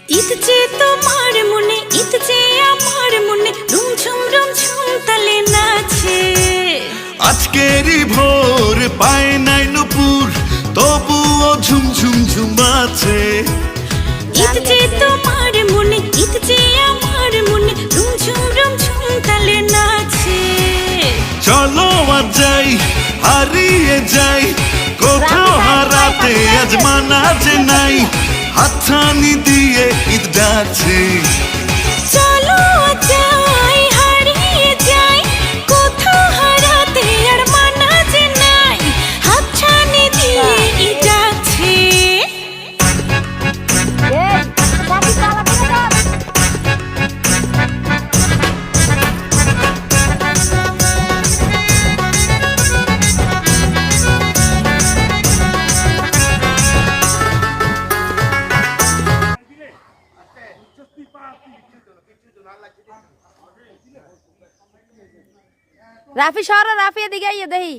ঈদ যে তোমার মনে, ঈদ যে আমার মনে, রুমঝুম রুমঝুম তালে নাচে। আজকেরই ভোর পায় নাই নুপুর, তবুও ঝুমঝুম ঝুমাছে। ঈদ যে তোমার মনে, ঈদ যে আমার মনে, রুমঝুম রুমঝুম তালে নাচে। চলো আজ যাই, হারিয়ে যাই, কোথাও হারাতে আজ মানা যে নাই। হাতছানি দিয়ে ঈদ ডাকছে। চলো যাই, হারিয়ে যাই, কোথাও হারাতে আর মানা যে নাই। হাতছানি দিয়ে ঈদ ডাকছে। রাফি সর, রাফি এদিকে আইয়ে দেহি।